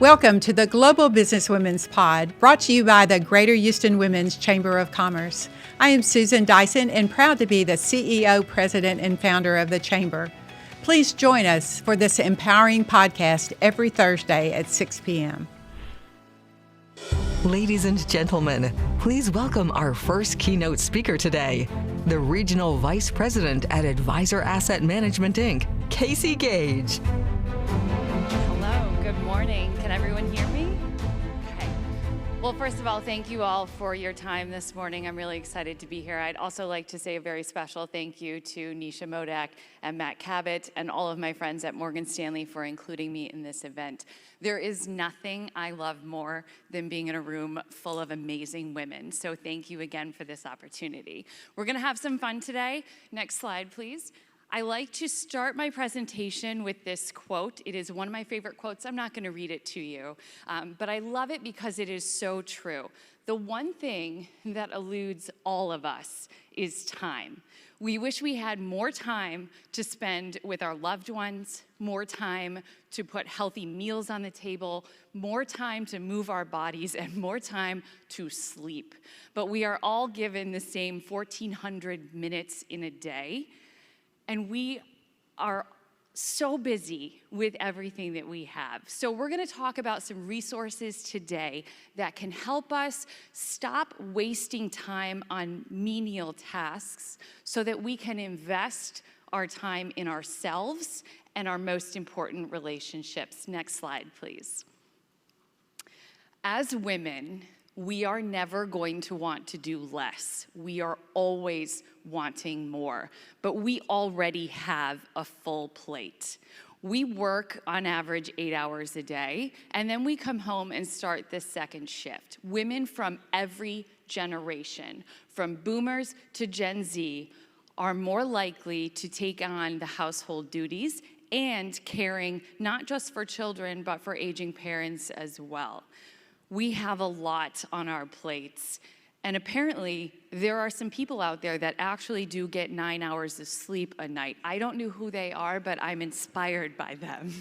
Welcome to the Global Business Women's Pod, brought to you by the Greater Houston Women's Chamber of Commerce. I am Susan Dyson and proud to be the CEO, President, and founder of the Chamber. Please join us for this empowering podcast every Thursday at 6 p.m. Ladies and gentlemen, please welcome our first keynote speaker today, the Regional Vice President at Advisor Asset Management, Inc., Casey Gage. Hello, good morning. Can everyone hear me? Okay. Well, first of all, thank you all for your time this morning. I'm really excited to be here. I'd also like to say a very special thank you to Nisha Modak and Matt Cabot and all of my friends at Morgan Stanley for including me in this event. There is nothing I love more than being in a room full of amazing women. So thank you again for this opportunity. We're going to have some fun today. Next slide, please. I like to start my presentation with this quote. It is one of my favorite quotes. I'm not going to read it to you, but I love it because it is so true. The one thing that eludes all of us is time. We wish we had more time to spend with our loved ones, more time to put healthy meals on the table, more time to move our bodies, and more time to sleep. But we are all given the same 1,400 minutes in a day. And we are so busy with everything that we have. So we're going to talk about some resources today that can help us stop wasting time on menial tasks so that we can invest our time in ourselves and our most important relationships. Next slide, please. As women, we are never going to want to do less. We are always wanting more, but we already have a full plate. We work on average 8 hours a day, and then we come home and start the second shift. Women from every generation, from boomers to Gen Z, are more likely to take on the household duties and caring not just for children, but for aging parents as well. We have a lot on our plates. And apparently, there are some people out there that actually do get 9 hours of sleep a night. I don't know who they are, but I'm inspired by them.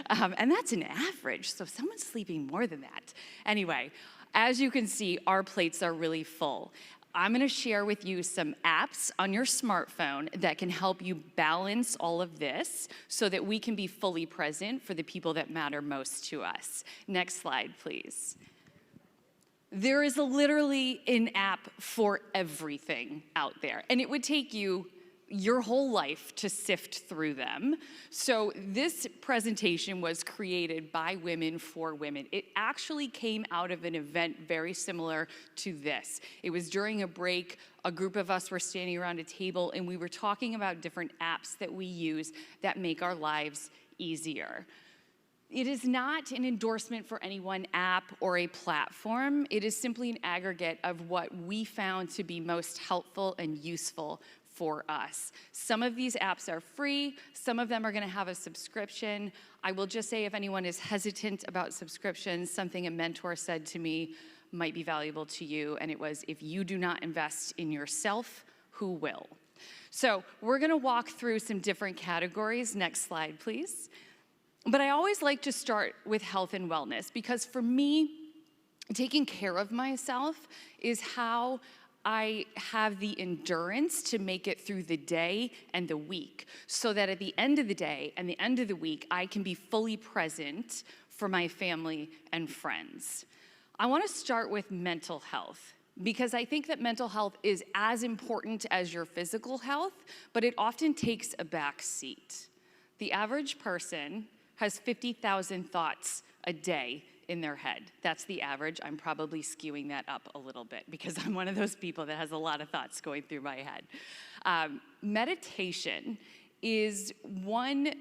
And that's an average, so someone's sleeping more than that. Anyway, as you can see, our plates are really full. I'm gonna share with you some apps on your smartphone that can help you balance all of this so that we can be fully present for the people that matter most to us. Next slide, please. There is literally an app for everything out there, and it would take you your whole life to sift through them. So this presentation was created by women for women. It actually came out of an event very similar to this. It was during a break. A group of us were standing around a table, and we were talking about different apps that we use that make our lives easier. It is not an endorsement for any one app or a platform. It is simply an aggregate of what we found to be most helpful and useful for us. Some of these apps are free. Some of them are going to have a subscription. I will just say if anyone is hesitant about subscriptions, something a mentor said to me might be valuable to you, and it was, if you do not invest in yourself, who will? So we're going to walk through some different categories. Next slide, please. But I always like to start with health and wellness because for me, taking care of myself is how I have the endurance to make it through the day and the week so that at the end of the day and the end of the week, I can be fully present for my family and friends. I want to start with mental health because I think that mental health is as important as your physical health, but it often takes a back seat. The average person has 50,000 thoughts a day in their head. That's the average. I'm probably skewing that up a little bit because I'm one of those people that has a lot of thoughts going through my head. Meditation is one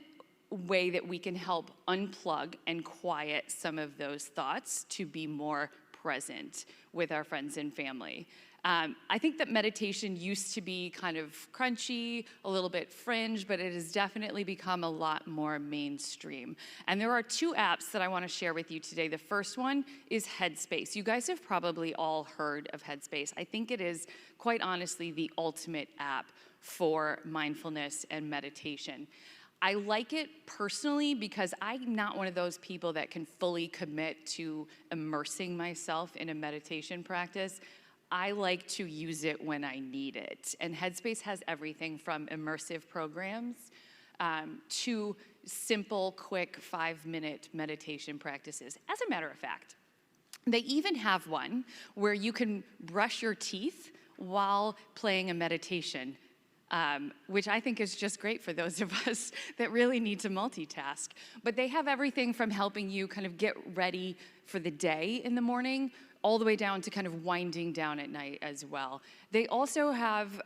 way that we can help unplug and quiet some of those thoughts to be more present with our friends and family. I think that meditation used to be kind of crunchy, a little bit fringe, but it has definitely become a lot more mainstream. And there are two apps that I want to share with you today. The first one is Headspace. You guys have probably all heard of Headspace. I think it is, quite honestly, the ultimate app for mindfulness and meditation. I like it personally because I'm not one of those people that can fully commit to immersing myself in a meditation practice. I like to use it when I need it. And Headspace has everything from immersive programs to simple, quick 5-minute meditation practices. As a matter of fact, they even have one where you can brush your teeth while playing a meditation, which I think is just great for those of us that really need to multitask. But they have everything from helping you kind of get ready for the day in the morning, all the way down to kind of winding down at night as well. They also have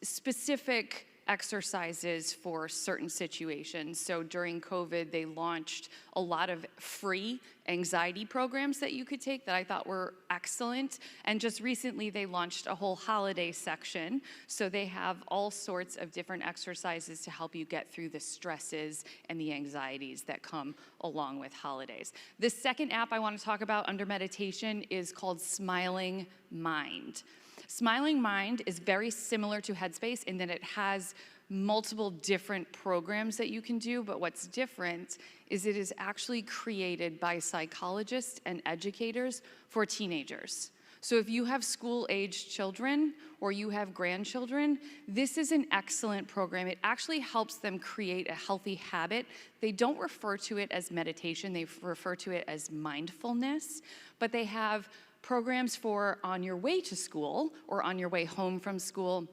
specific exercises for certain situations. So during COVID, they launched a lot of free anxiety programs that you could take that I thought were excellent. And just recently, they launched a whole holiday section. So they have all sorts of different exercises to help you get through the stresses and the anxieties that come along with holidays. The second app I want to talk about under meditation is called Smiling Mind. Smiling Mind is very similar to Headspace in that it has multiple different programs that you can do, but what's different is it is actually created by psychologists and educators for teenagers. So if you have school-aged children or you have grandchildren, this is an excellent program. It actually helps them create a healthy habit. They don't refer to it as meditation, they refer to it as mindfulness, but they have programs for on your way to school or on your way home from school.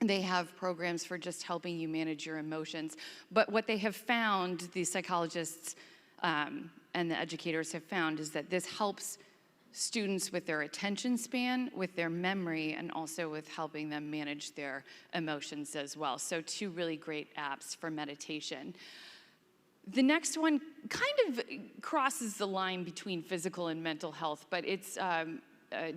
They have programs for just helping you manage your emotions. But what they have found, the psychologists and the educators have found, is that this helps students with their attention span, with their memory, and also with helping them manage their emotions as well. So 2 really great apps for meditation. The next one kind of crosses the line between physical and mental health, but it's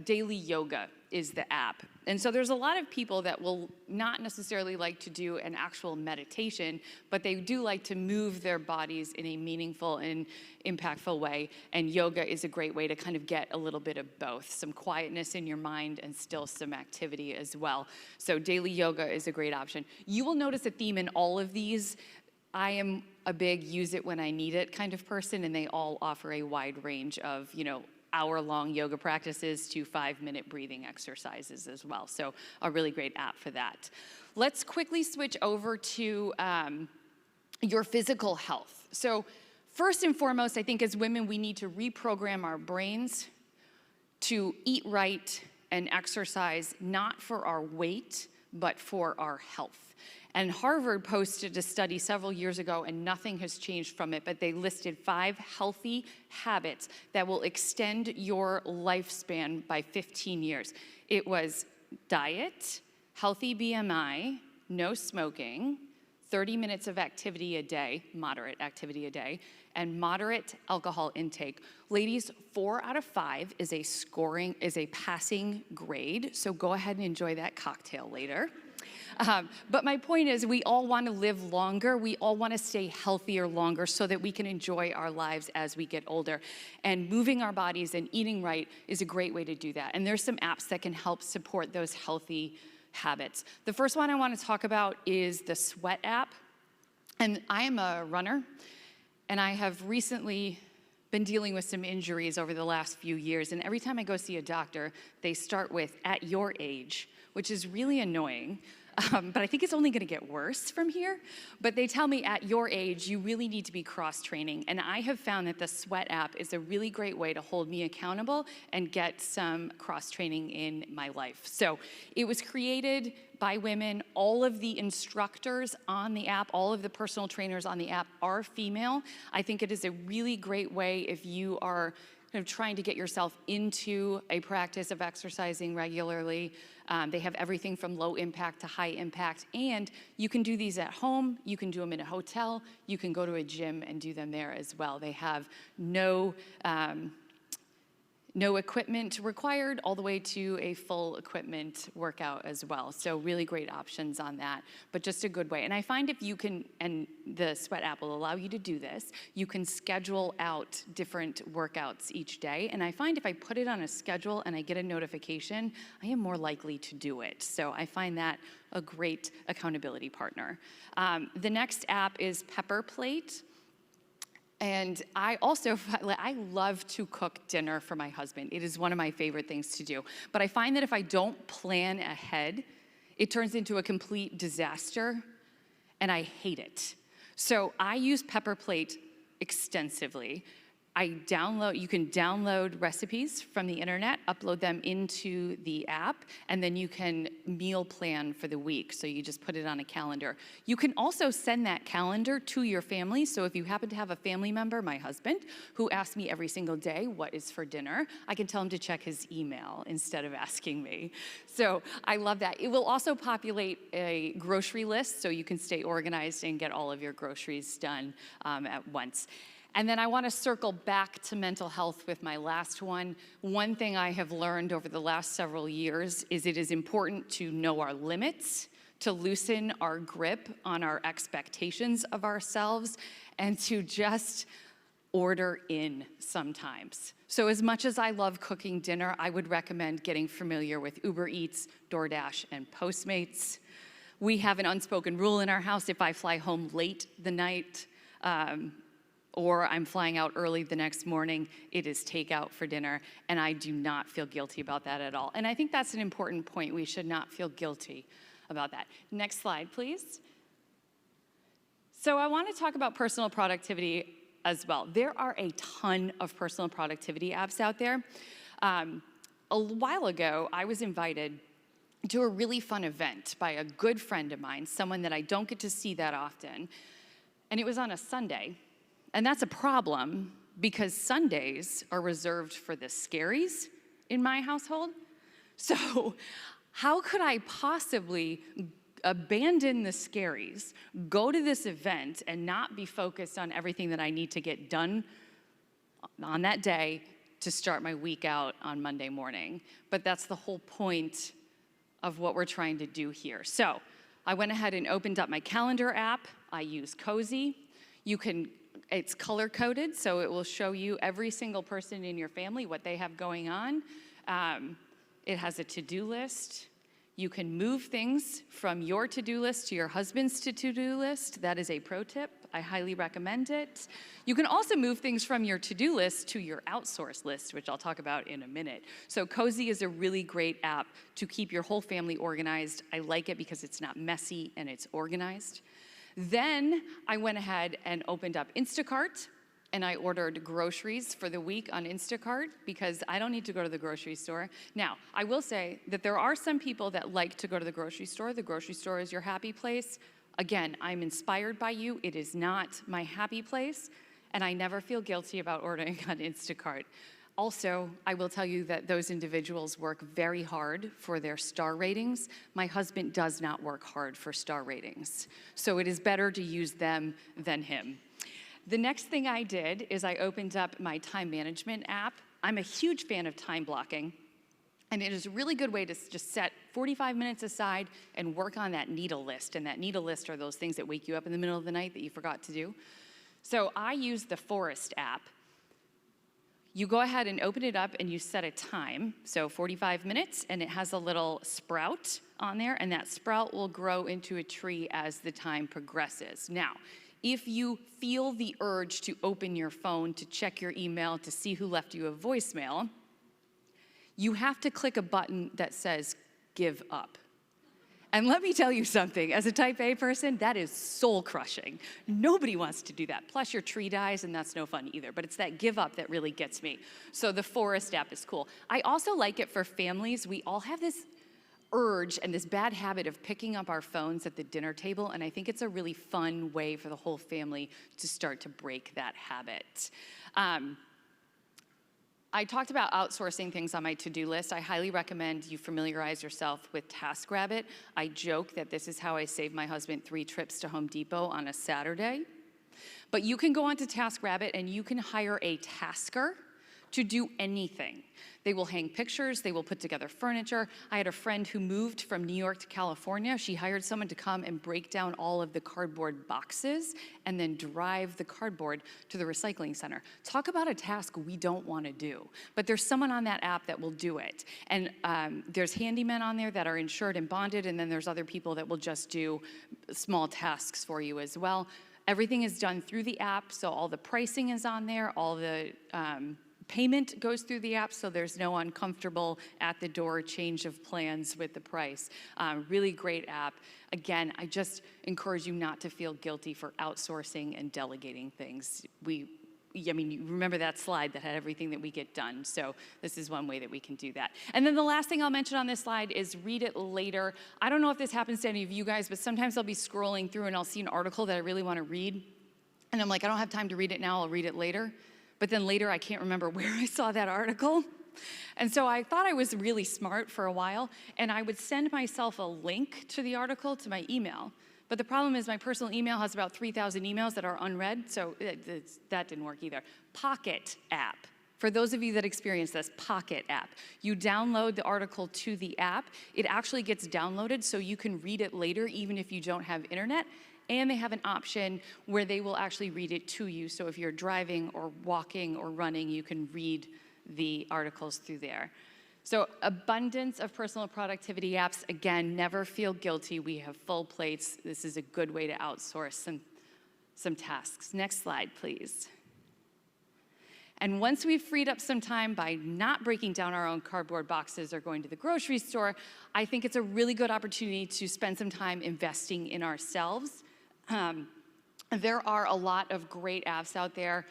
Daily Yoga is the app. And so there's a lot of people that will not necessarily like to do an actual meditation, but they do like to move their bodies in a meaningful and impactful way. And yoga is a great way to kind of get a little bit of both, some quietness in your mind and still some activity as well. So Daily Yoga is a great option. You will notice a theme in all of these. I am a big use it when I need it kind of person, and they all offer a wide range of, hour-long yoga practices to 5-minute breathing exercises as well. So a really great app for that. Let's quickly switch over to your physical health. So first and foremost, I think as women, we need to reprogram our brains to eat right and exercise, not for our weight, but for our health. And Harvard posted a study several years ago, and nothing has changed from it, but they listed 5 healthy habits that will extend your lifespan by 15 years. It was diet, healthy BMI, no smoking, 30 minutes of activity a day, moderate activity a day, and moderate alcohol intake. Ladies, 4 out of 5 is a passing grade, so go ahead and enjoy that cocktail later. But my point is, we all want to live longer. We all want to stay healthier longer so that we can enjoy our lives as we get older. And moving our bodies and eating right is a great way to do that. And there's some apps that can help support those healthy habits. The first one I want to talk about is the Sweat app. And I am a runner, and I have recently been dealing with some injuries over the last few years. And every time I go see a doctor, they start with, "at your age," which is really annoying. But I think it's only going to get worse from here. But they tell me at your age, you really need to be cross-training. And I have found that the Sweat app is a really great way to hold me accountable and get some cross-training in my life. So it was created by women. All of the instructors on the app, all of the personal trainers on the app are female. I think it is a really great way if you are kind of trying to get yourself into a practice of exercising regularly. They have everything from low impact to high impact, and you can do these at home, you can do them in a hotel, you can go to a gym and do them there as well. They have no no equipment required, all the way to a full equipment workout as well. So really great options on that, but just a good way. And I find if you can, and the Sweat app will allow you to do this, you can schedule out different workouts each day. And I find if I put it on a schedule and I get a notification, I am more likely to do it. So I find that a great accountability partner. The next app is Pepper Plate. And I love to cook dinner for my husband. It is one of my favorite things to do. But I find that if I don't plan ahead, it turns into a complete disaster, and I hate it. So I use Pepper Plate extensively. You can download recipes from the internet, upload them into the app, and then you can meal plan for the week. So you just put it on a calendar. You can also send that calendar to your family. So if you happen to have a family member, my husband, who asks me every single day what is for dinner, I can tell him to check his email instead of asking me. So I love that. It will also populate a grocery list so you can stay organized and get all of your groceries done at once. And then I want to circle back to mental health with my last one. One thing I have learned over the last several years is it is important to know our limits, to loosen our grip on our expectations of ourselves, and to just order in sometimes. So as much as I love cooking dinner, I would recommend getting familiar with Uber Eats, DoorDash, and Postmates. We have an unspoken rule in our house: if I fly home late the night, or I'm flying out early the next morning, it is takeout for dinner, and I do not feel guilty about that at all. And I think that's an important point. We should not feel guilty about that. Next slide, please. So I want to talk about personal productivity as well. There are a ton of personal productivity apps out there. A while ago, I was invited to a really fun event by a good friend of mine, someone that I don't get to see that often, and it was on a Sunday. And that's a problem because Sundays are reserved for the scaries in my household. So how could I possibly abandon the scaries, go to this event, and not be focused on everything that I need to get done on that day to start my week out on Monday morning? But that's the whole point of what we're trying to do here. So I went ahead and opened up my calendar app. I use Cozy. It's color-coded, so it will show you every single person in your family, what they have going on. It has a to-do list. You can move things from your to-do list to your husband's to-do list. That is a pro tip. I highly recommend it. You can also move things from your to-do list to your outsource list, which I'll talk about in a minute. So Cozy is a really great app to keep your whole family organized. I like it because it's not messy and it's organized. Then I went ahead and opened up Instacart, and I ordered groceries for the week on Instacart because I don't need to go to the grocery store. Now, I will say that there are some people that like to go to the grocery store. The grocery store is your happy place. Again, I'm inspired by you. It is not my happy place, and I never feel guilty about ordering on Instacart. Also, I will tell you that those individuals work very hard for their star ratings. My husband does not work hard for star ratings, so it is better to use them than him. The next thing I did is I opened up my time management app. I'm a huge fan of time blocking, and it is a really good way to just set 45 minutes aside and work on that needle list. And that needle list are those things that wake you up in the middle of the night that you forgot to do. So I use the Forest app. You go ahead and open it up and you set a time, so 45 minutes, and it has a little sprout on there, and that sprout will grow into a tree as the time progresses. Now, if you feel the urge to open your phone, to check your email, to see who left you a voicemail, you have to click a button that says, give up. And let me tell you something, as a type A person, that is soul-crushing. Nobody wants to do that. Plus your tree dies, and that's no fun either. But it's that give up that really gets me. So the Forest app is cool. I also like it for families. We all have this urge and this bad habit of picking up our phones at the dinner table, and I think it's a really fun way for the whole family to start to break that habit. I talked about outsourcing things on my to-do list. I highly recommend you familiarize yourself with TaskRabbit. I joke that this is how I saved my husband 3 trips to Home Depot on a Saturday. But you can go onto TaskRabbit and you can hire a tasker to do anything. They will hang pictures, they will put together furniture. I had a friend who moved from New York to California. She hired someone to come and break down all of the cardboard boxes and then drive the cardboard to the recycling center. Talk about a task we don't want to do, but there's someone on that app that will do it. And there's handymen on there that are insured and bonded, and then there's other people that will just do small tasks for you as well. Everything is done through the app, so all the pricing is on there, all the payment goes through the app, so there's no uncomfortable at the door change of plans with the price. Really great app. Again, I just encourage you not to feel guilty for outsourcing and delegating things. You remember that slide that had everything that we get done, so this is one way that we can do that. And then the last thing I'll mention on this slide is read it later. I don't know if this happens to any of you guys, but sometimes I'll be scrolling through and I'll see an article that I really want to read, and I'm like, I don't have time to read it now, I'll read it later. But then later I can't remember where I saw that article. And so I thought I was really smart for a while, and I would send myself a link to the article to my email. But the problem is my personal email has about 3,000 emails that are unread, so that didn't work either. Pocket app. For those of you that experience this, Pocket app. You download the article to the app. It actually gets downloaded so you can read it later even if you don't have internet. And they have an option where they will actually read it to you. So if you're driving or walking or running, you can read the articles through there. So abundance of personal productivity apps. Again, never feel guilty. We have full plates. This is a good way to outsource some tasks. Next slide, please. And once we've freed up some time by not breaking down our own cardboard boxes or going to the grocery store, I think it's a really good opportunity to spend some time investing in ourselves. There are a lot of great apps out there.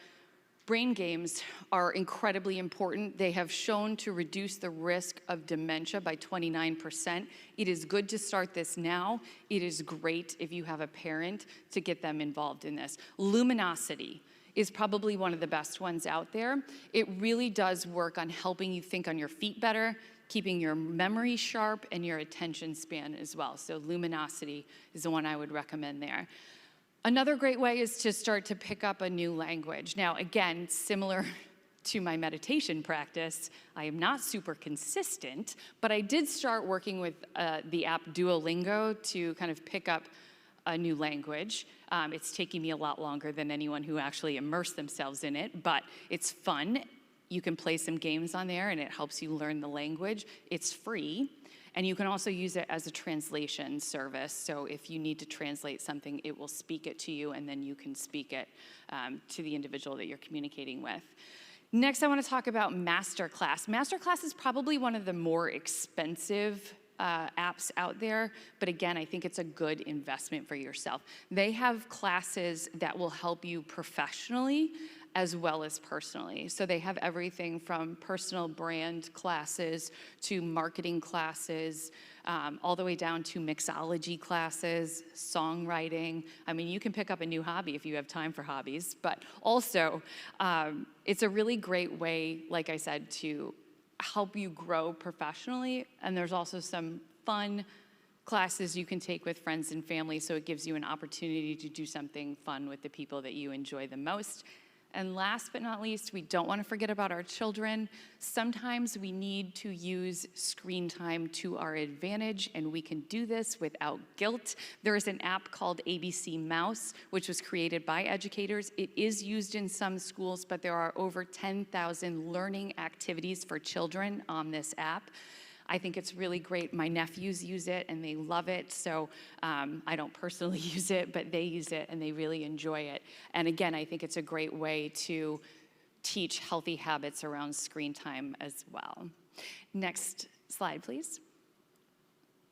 Brain games are incredibly important. They have shown to reduce the risk of dementia by 29%. It is good to start this now. It is great if you have a parent to get them involved in this. Luminosity is probably one of the best ones out there. It really does work on helping you think on your feet better, keeping your memory sharp, and your attention span as well. So Luminosity is the one I would recommend there. Another great way is to start to pick up a new language. Now, again, similar to my meditation practice, I am not super consistent, but I did start working with the app Duolingo to kind of pick up a new language. It's taking me a lot longer than anyone who actually immersed themselves in it, but it's fun. You can play some games on there and it helps you learn the language. It's free, and you can also use it as a translation service. So if you need to translate something, it will speak it to you, and then you can speak it to the individual that you're communicating with. Next, I want to talk about Masterclass. Masterclass is probably one of the more expensive apps out there, but again, I think it's a good investment for yourself. They have classes that will help you professionally as well as personally. So they have everything from personal brand classes to marketing classes, all the way down to mixology classes, songwriting. I mean, you can pick up a new hobby if you have time for hobbies, but also it's a really great way, like I said, to help you grow professionally. And there's also some fun classes you can take with friends and family, so it gives you an opportunity to do something fun with the people that you enjoy the most. And last but not least, we don't want to forget about our children. Sometimes we need to use screen time to our advantage, and we can do this without guilt. There is an app called ABC Mouse, which was created by educators. It is used in some schools, but there are over 10,000 learning activities for children on this app. I think it's really great. My nephews use it and they love it. So I don't personally use it, but they use it and they really enjoy it. And again, I think it's a great way to teach healthy habits around screen time as well. Next slide, please.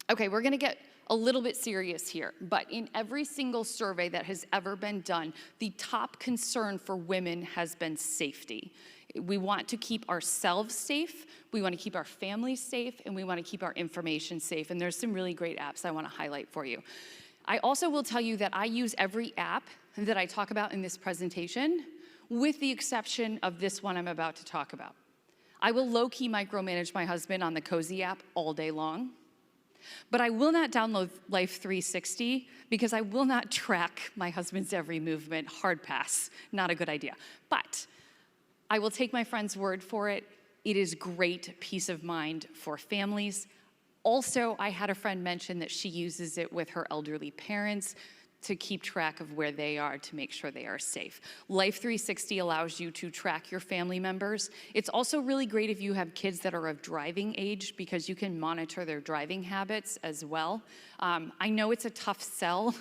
Okay, we're gonna get a little bit serious here, but in every single survey that has ever been done, the top concern for women has been safety. We want to keep ourselves safe, we want to keep our families safe, and we want to keep our information safe. And there's some really great apps I want to highlight for you. I also will tell you that I use every app that I talk about in this presentation, with the exception of this one I'm about to talk about. I will low-key micromanage my husband on the Cozy app all day long, but I will not download Life 360 because I will not track my husband's every movement. Hard pass, not a good idea. But I will take my friend's word for it. It is great peace of mind for families. Also, I had a friend mention that she uses it with her elderly parents to keep track of where they are to make sure they are safe. Life 360 allows you to track your family members. It's also really great if you have kids that are of driving age because you can monitor their driving habits as well. I know it's a tough sell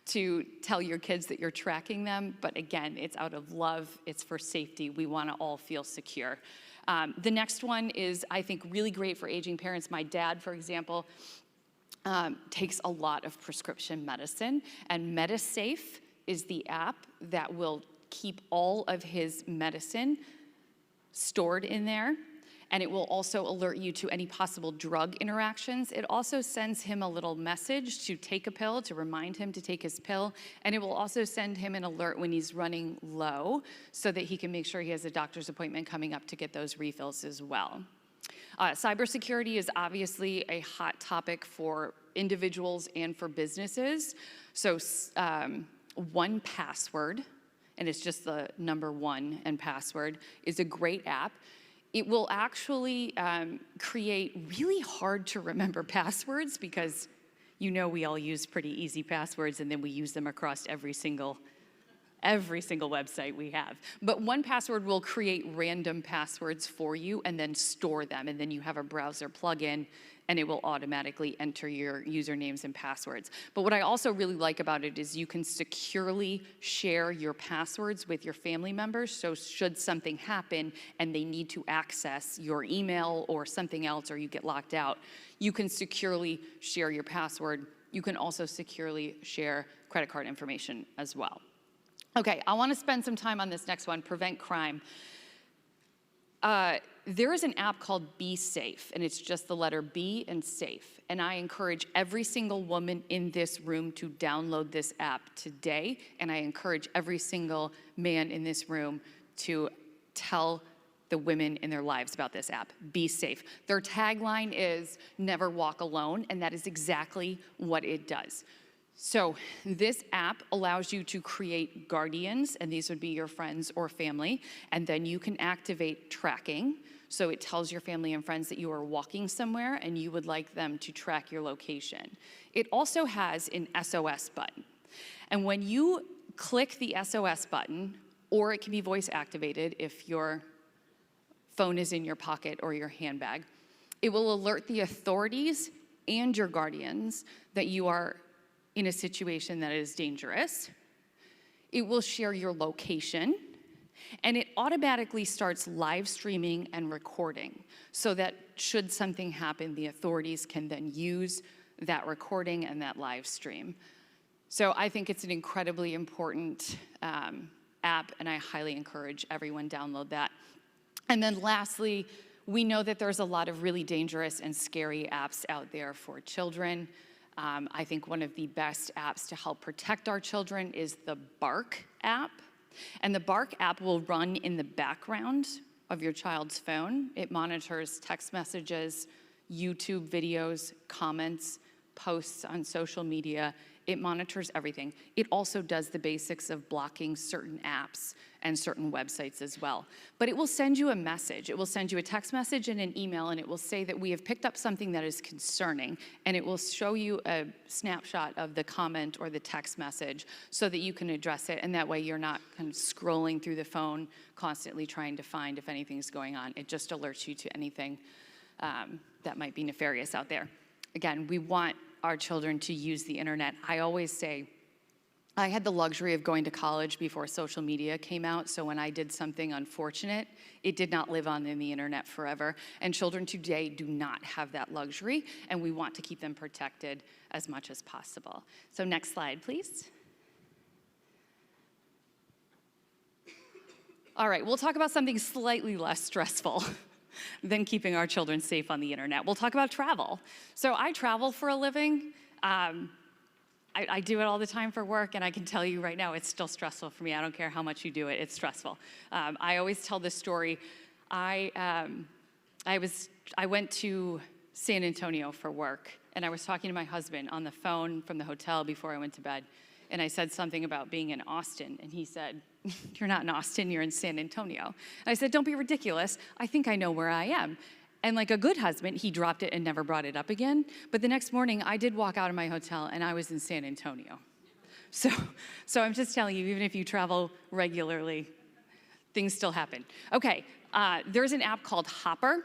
to tell your kids that you're tracking them, but again, it's out of love, it's for safety. We wanna all feel secure. The next one is, I think, really great for aging parents. My dad, for example, takes a lot of prescription medicine, and MediSafe is the app that will keep all of his medicine stored in there, and it will also alert you to any possible drug interactions. It also sends him a little message to take a pill, to remind him to take his pill, and it will also send him an alert when he's running low so that he can make sure he has a doctor's appointment coming up to get those refills as well. Cybersecurity is obviously a hot topic for individuals and for businesses. So 1Password, and it's just the number 1 and password, is a great app. It will actually create really hard to remember passwords because you know we all use pretty easy passwords and then we use them across every single website we have. But 1Password will create random passwords for you and then store them, and then you have a browser plugin and it will automatically enter your usernames and passwords. But what I also really like about it is you can securely share your passwords with your family members, so should something happen and they need to access your email or something else, or you get locked out, you can securely share your password. You can also securely share credit card information as well. Okay, I want to spend some time on this next one, prevent crime. There is an app called Be Safe, and it's just the letter B and safe. And I encourage every single woman in this room to download this app today, and I encourage every single man in this room to tell the women in their lives about this app. Be safe. Their tagline is never walk alone, and that is exactly what it does. So this app allows you to create guardians, and these would be your friends or family, and then you can activate tracking. So it tells your family and friends that you are walking somewhere and you would like them to track your location. It also has an SOS button. And when you click the SOS button, or it can be voice activated if your phone is in your pocket or your handbag, it will alert the authorities and your guardians that you are in a situation that is dangerous. It will share your location, and it automatically starts live streaming and recording so that should something happen, the authorities can then use that recording and that live stream. So I think it's an incredibly important app, and I highly encourage everyone download that. And then lastly, we know that there's a lot of really dangerous and scary apps out there for children. I think one of the best apps to help protect our children is the Bark app. And the Bark app will run in the background of your child's phone. It monitors text messages, YouTube videos, comments, posts on social media. It monitors everything. It also does the basics of blocking certain apps and certain websites as well. But it will send you a message. It will send you a text message and an email, and it will say that we have picked up something that is concerning, and it will show you a snapshot of the comment or the text message so that you can address it, and that way you're not kind of scrolling through the phone constantly trying to find if anything's going on. It just alerts you to anything that might be nefarious out there. Again, we want our children to use the internet. I always say, I had the luxury of going to college before social media came out, so when I did something unfortunate, it did not live on in the internet forever. And children today do not have that luxury, and we want to keep them protected as much as possible. So next slide, please. All right, we'll talk about something slightly less stressful than keeping our children safe on the internet. We'll talk about travel. So I travel for a living. I do it all the time for work, and I can tell you right now, it's still stressful for me. I don't care how much you do it, it's stressful. I always tell this story. I went to San Antonio for work, and I was talking to my husband on the phone from the hotel before I went to bed, And I said something about being in Austin, and he said, "You're not in Austin, you're in San Antonio." And I said, "Don't be ridiculous. I think I know where I am." And like a good husband, he dropped it and never brought it up again. But the next morning, I did walk out of my hotel, and I was in San Antonio. So I'm just telling you, even if you travel regularly, things still happen. Okay, there's an app called Hopper.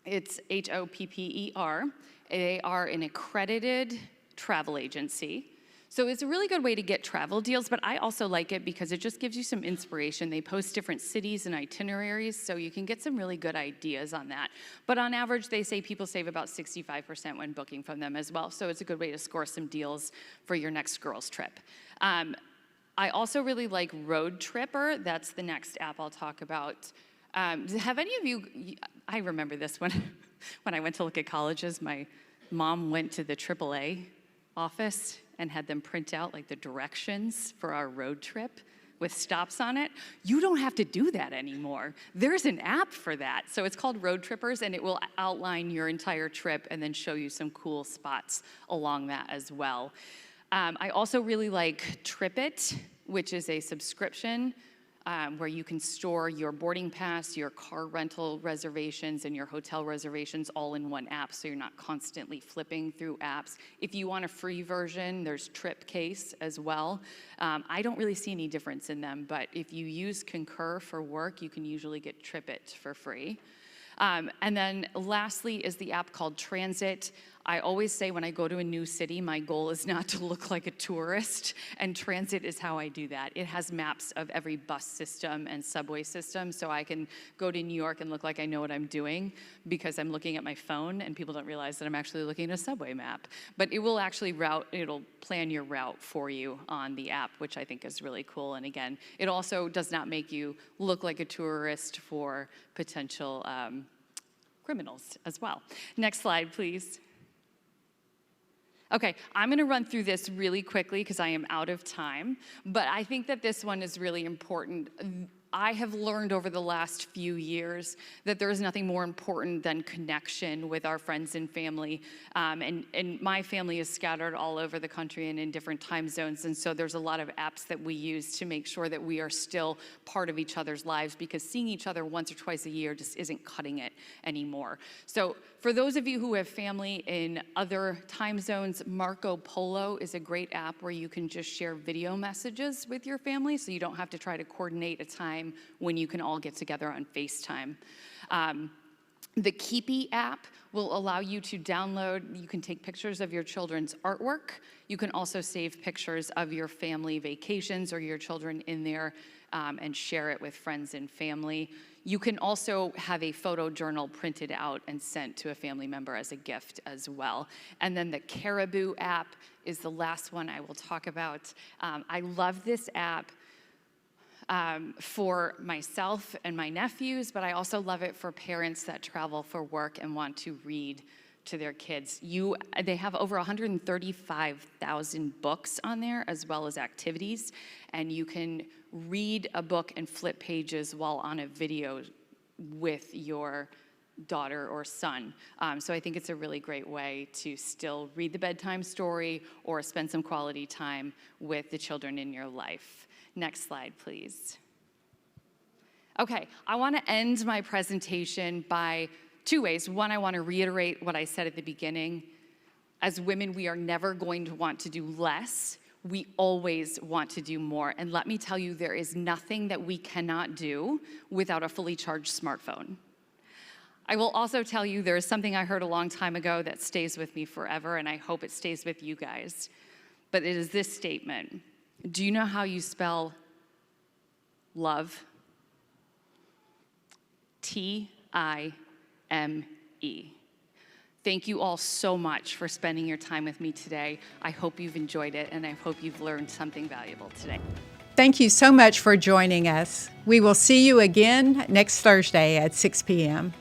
It's Hopper. They are an accredited travel agency. So it's a really good way to get travel deals, but I also like it because it just gives you some inspiration. They post different cities and itineraries, so you can get some really good ideas on that. But on average, they say people save about 65% when booking from them as well, so it's a good way to score some deals for your next girls' trip. I also really like Road Tripper. That's the next app I'll talk about. Have any of you, I remember this one, when I went to look at colleges, my mom went to the AAA office and had them print out like the directions for our road trip with stops on it. You don't have to do that anymore. There's an app for that. So it's called Road Trippers, and it will outline your entire trip and then show you some cool spots along that as well. I also really like TripIt, which is a subscription where you can store your boarding pass, your car rental reservations, and your hotel reservations all in one app, so you're not constantly flipping through apps. If you want a free version, there's TripCase as well. I don't really see any difference in them, but if you use Concur for work, you can usually get TripIt for free. And then lastly is the app called Transit. I always say when I go to a new city, my goal is not to look like a tourist, and Transit is how I do that. It has maps of every bus system and subway system, so I can go to New York and look like I know what I'm doing because I'm looking at my phone and people don't realize that I'm actually looking at a subway map. But it will actually it'll plan your route for you on the app, which I think is really cool. And again, it also does not make you look like a tourist for potential criminals as well. Next slide, please. Okay, I'm gonna run through this really quickly because I am out of time, but I think that this one is really important. I have learned over the last few years that there is nothing more important than connection with our friends and family. And my family is scattered all over the country and in different time zones. And so there's a lot of apps that we use to make sure that we are still part of each other's lives, because seeing each other once or twice a year just isn't cutting it anymore. So for those of you who have family in other time zones, Marco Polo is a great app where you can just share video messages with your family, so you don't have to try to coordinate a time when you can all get together on FaceTime. The Keepy app will allow you to download, you can take pictures of your children's artwork. You can also save pictures of your family vacations or your children in there and share it with friends and family. You can also have a photo journal printed out and sent to a family member as a gift as well. And then the Caribou app is the last one I will talk about. I love this app for myself and my nephews, but I also love it for parents that travel for work and want to read to their kids. They have over 135,000 books on there, as well as activities, and you can read a book and flip pages while on a video with your daughter or son. So I think it's a really great way to still read the bedtime story or spend some quality time with the children in your life. Next slide, please. Okay, I want to end my presentation by two ways. One, I want to reiterate what I said at the beginning. As women, we are never going to want to do less. We always want to do more. And let me tell you, there is nothing that we cannot do without a fully charged smartphone. I will also tell you there is something I heard a long time ago that stays with me forever, and I hope it stays with you guys. But it is this statement. Do you know how you spell love? T-I-M-E. Thank you all so much for spending your time with me today. I hope you've enjoyed it, and I hope you've learned something valuable today. Thank you so much for joining us. We will see you again next Thursday at 6 p.m.